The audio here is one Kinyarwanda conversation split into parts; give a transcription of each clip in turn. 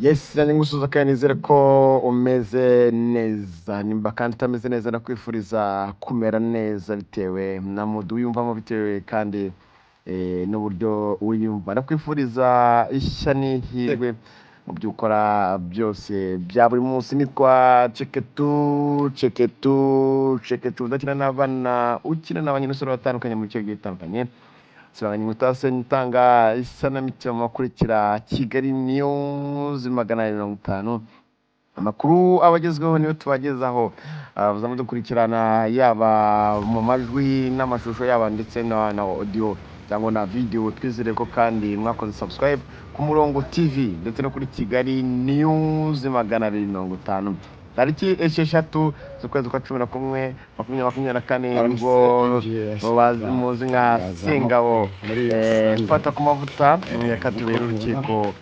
Yes, nanjye ngusuza kandi nizere ko umeze neza. Nimba kandi utameze neza nakwifuriza kumera neza bitewe na mood wiyumvamo bitewe kandi n'uburyo wiyumva. Nakwifuriza ishya n'ihirwe mu byo ukora byose bya buri munsi. Nitwa Ceketu udakina n'abana ukina n'abanyamisoro batandukanye mu bice bigiye bitandukanye. Sibanganya umutase nitanga isanamitima akurikira Kigali News 150. Amakuru abagezweho niyo tubagezaho. Muzamu dukurikirana yaba mu majwi n'amashusho yaba ndetse na audio cyangwa na video. Twizere ko kandi mwakoze subscribe ku Murongo TV ndetse no kuri Kigali News 250. Tariki 6 z'ukwezi kwa 11 2024 nibwo muzi nka Singabo mfata ku mavuta yakatubera urukiko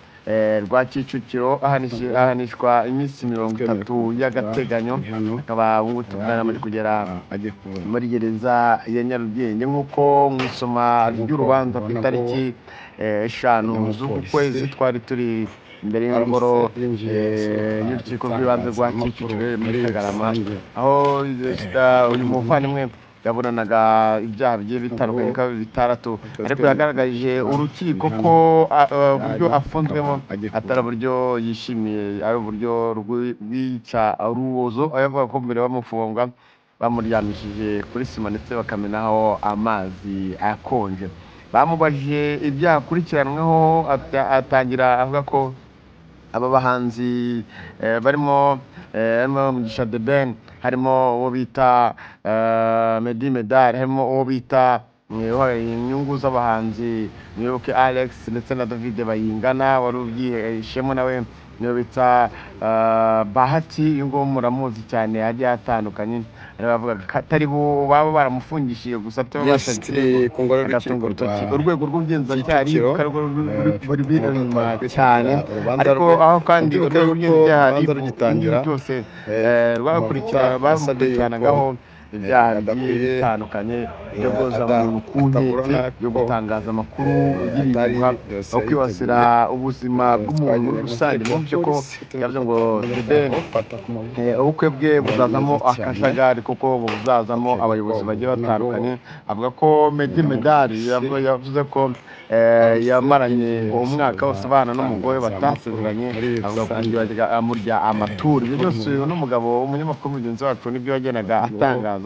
rwa Kicukiro ahanishwa iminsi 30 y'agateganyo. Akaba tuvugana muri kugera muri gereza ya Nyarugenge nk'uko mu isoma ry'urubanza ku itariki 5 z'uku kwezi twari turi imbere y'ingoro y'urukiko rw'ibanze rwa Kicukiro muri Kagarama, aho uyu muvandimwe yabonanaga ibyaha bigiye bitandukanye bitandatu, ariko yagaragaje urukiko ko uburyo afunzwemo atari uburyo yishimiye, ari uburyo rwica urubozo. Ayavuga ko mbere bamufunga bamuryamishije kuri sima ndetse bakamenaho amazi akonje. Bamubajije ibyaha akurikiranweho, atangira avuga ko aba bahanzi barimo Mugisha The Ben, harimo uwo bita Meddy Medal, harimo uwo bita inyungu z'abahanzi Muyoboke Alex ndetse na David Bayingana wari ubyihishemo nawe, niyo bita Bahati. Uyu nguyu muramuzi cyane, yagiye atandukanye, bavuga atari bo baba baramufungishije gusa bashatse agatunga urutoki urwego rw'ubugenzacyaha ruri biruma cyane, ariko aho kandi urwego rw'ubugenzacyaha rugitangira byose bamukurikiranagaho ibyaha bigiye bitandukanye byo guhoza umuntu ku nkeke, byo gutangaza amakuru y'ibihuha, no kwibasira ubuzima bw'umuntu muri rusange. Mubyo ko yavuze ngo ubukwe bwe buzazamo akajagari kuko buzazamo abayobozi bagiye batandukanye. Avuga ko Meddy Medal yavuze ko yamaranye umwaka wose abana n'umugore batasezeranye, avuga ko amurya amaturo. Ibyo byose uyu n'umugabo umunyamakuru mugenzi wacu nibyo yagendaga atangaza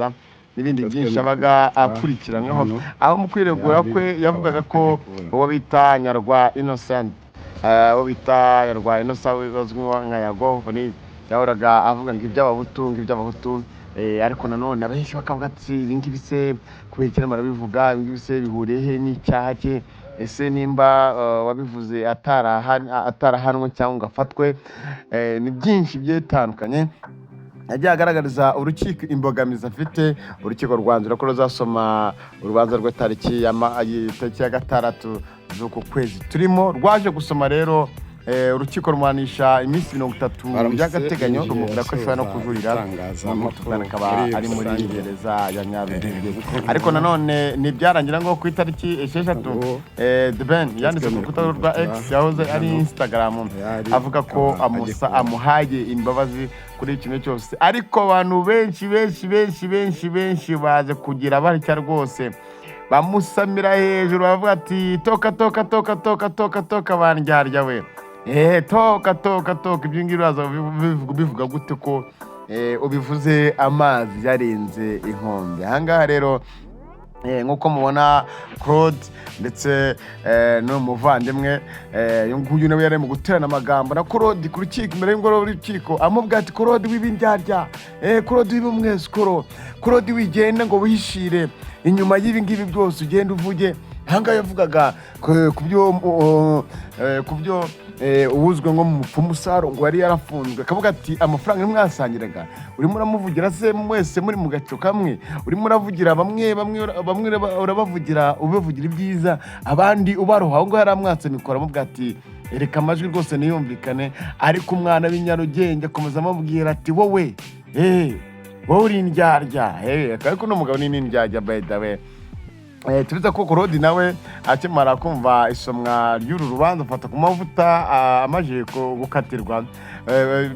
n'ibindi byinshi abaga akurikiranyweho. Aho mu kwiregura kwe yavugaga ko uwo bita Nyarwa Innocent uzwi nka Yago yahoraga avuga ngo iby'abahutu, ariko nanone abenshi bakavuga ati ibi ngibi se kubera iki barabivuga, ibi ngibi se bihuriye he n'icyaha cye? Ese nimba wabivuze atarahanwe cyangwa ngo afatwe? Ni byinshi bigiye bitandukanye yagiye agaragariza urukiko imbogamizi afite. Urukiko rwanzura ko ruzasoma urubanza rw'itariki ya 6 z'uku kwezi turimo. Rwaje gusoma rero urukiko rumuhanisha iminsi 30 y'agateganyo, rumubwira ko ashobora no kujurira, akaba ari muri gereza ya Nyarugenge. Ariko nanone ntibyarangira ngo ku itariki 6 The Ben yanditse ku rukuta rwa X yahoze ari Instagram, avuga ko amuhaye imbabazi kuri kimwe cyose. Ariko abantu benshi baje kugira batya rwose, bamusamira hejuru bavuga ati toka bandyarya we, toka ibyo ngibyo uraza bivuga gute ko ubivuze amazi yarenze inkombe? Ahangaha rero nk'uko mubona Claude ndetse n'umuvandimwe uyu nguyu nawe yari mu guterana amagambo na Claude ku rukiko, imbere y'ingoro y'urukiko, amubwira ati Claude w'ibindyarya, Claude w'ibumwesikoro, Claude wigenda ngo wihishire inyuma y'ibi ngibi byose ugenda uvuge. Ahangaha yavugaga ku byo uwuzwe ngo mu mupfumu Saro ngo yari yarafunzwe, akavuga ati amafaranga mwasangiraga urimo uramuvugira se mwese muri mu gaco kamwe, urimo uravugira bamwe urabavugira ubavugira ibyiza, abandi ubaroha. aho ngaho yaramwatse mikoro amubwira ati reka amajwi rwose niyumvikane. ariko umwana w'Inyarugenge akomeza amubwira ati wowe uri indyarya, ariko n'umugabo ni indyarya by the way. tubiza ko Claude nawe akimara kumva isomwa ry'uru rubanza afata ku mavuta amaze gukatirwa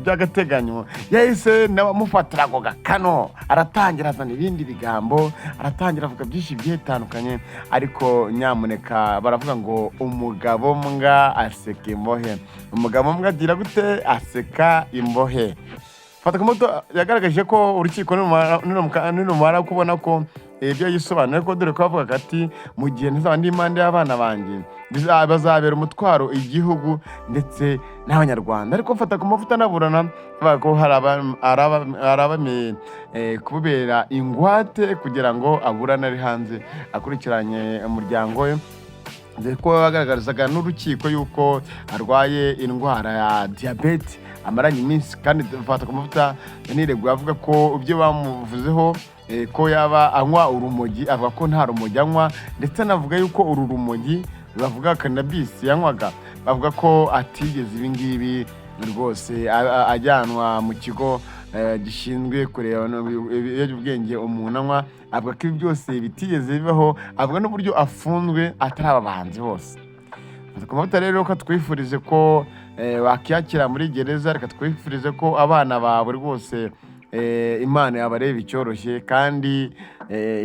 by'agateganyo, yahise nawe amufatira ako gakano, aratangira azana ibindi bigambo, aratangira avuga byinshi bigiye bitandukanye, ariko nyamuneka baravuga ngo umugabo mbwa aseka imbohe. Umugabo mbwa agira gute? Aseka imbohe. Fata ku mavuta yagaragaje ko urukiko nirumara kubona ko ibyo yisobanuye ko dore ko bavuga ati mu gihe ntazaba ndi impande y'abana banjye bazabera umutwaro igihugu ndetse n'abanyarwanda. Ariko mfata ku mavuta anaburana bavuga ko arabame kubera ingwate kugira ngo aburane ari hanze akurikiranye umuryango we, dore ko bagaragarizaga n'urukiko yuko arwaye indwara ya diyabete amaranye iminsi, kandi mfata ku mavuta yanireguye avuga ko ibyo bamuvuzeho ko yaba anywa urumogi, avuga ko nta rumogi anywa, ndetse anavuga yuko uru rumogi bavuga cannabis yanywaga, bavuga ko atigeze ibi ngibi rwose ajyanwa mu kigo gishinzwe kureba ibiyobyabwenge umuntu anywa, avuga ko ibi byose bitigeze bibaho, avuga n'uburyo afunzwe atari aba bahanzi bose. Ku mavuta rero ko twifurize ko wakiyakira muri gereza, reka twifurize ko abana bawe rwose Imana yabareba icyoroshye, kandi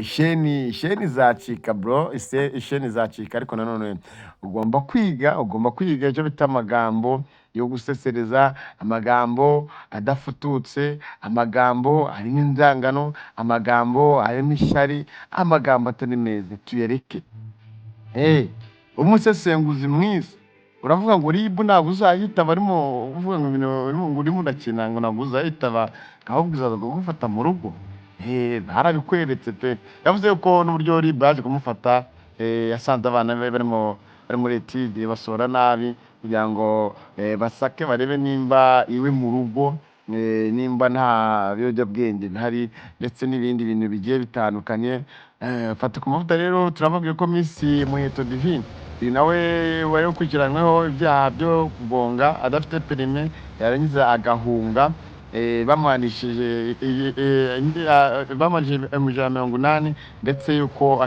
isheni izacika bro, isheni izacika, ariko nanone ugomba kwiga icyo bita amagambo yo gusesereza, amagambo adafututse, amagambo arimo inzangano, amagambo arimo ishyari, amagambo atari meza tuyareke. Umusesenguzi mwiza uravuga ngo ribu ntabwo uzayitaba, arimo uvuga ngo ibintu urimo urakina ngo ntabwo uzayitaba, ahubwo uzaza kugufata mu rugo. Barabikweretse pe. Yavuze ko n'uburyo ribu yaje kumufata, yasanze abana be bari muri etide basora nabi kugira ngo basake barebe nimba iwe mu rugo nimba nta biyobyabwenge bihari, ndetse n'ibindi bintu bigiye bitandukanye. Fata ku mavuta rero turababwiye ko Miss Muheto Divine nawe wari ukurikiranyweho ibyaha byo kugonga adafite perime, yarangiza agahunga, bamuhanishije $180, ndetse yuko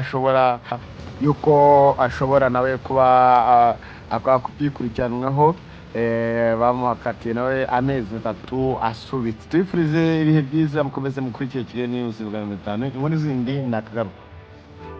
ashobora nawe kuba akwikurikiranyweho, bamuhakatiye nawe amezi 3 asubitse. Twifurize ibihe byiza, mukomeze mukurikire Kigali News 5, inkuru zindi nakagaruka.